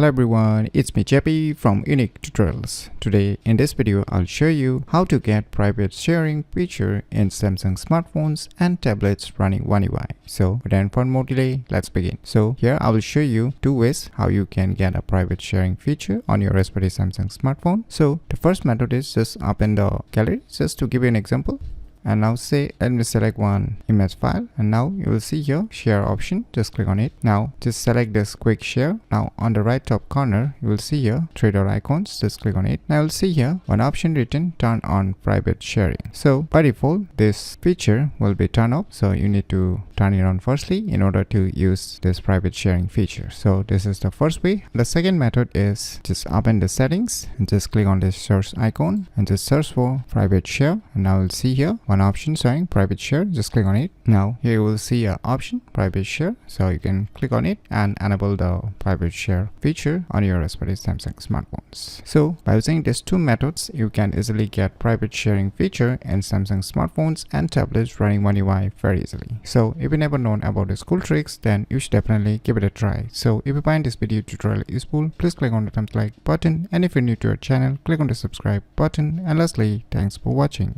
Hello everyone, it's me JP from Unique Tutorials. Today in this video I'll show you how to get private sharing feature in Samsung smartphones and tablets running One UI. So without more delay, let's begin. So here I will show you two ways how you can get a private sharing feature on your respective Samsung smartphone. So the first method is just open the gallery, just to give you an example. And now say let me select one image file, and now you will see here share option. Just click on it. Now just select this quick share. Now on the right top corner you will see here three dot icons. Just click on it. Now you'll see here one option written turn on private sharing. So by default this feature will be turned off, so you need to turn it on firstly in order to use this private sharing feature. So this is the first way. The second method is just open the settings and just click on this search icon and just search for private share, and now you'll see here one option showing private share. Just click on it. Now here you will see an option private share, so you can click on it and enable the private share feature on your respective Samsung smartphones. So by using these two methods you can easily get private sharing feature in Samsung smartphones and tablets running One UI very easily. So if you never known about these cool tricks, then you should definitely give it a try. So if you find this video tutorial useful, please click on the thumbs like button, and if you're new to our channel, click on the subscribe button, and lastly, thanks for watching.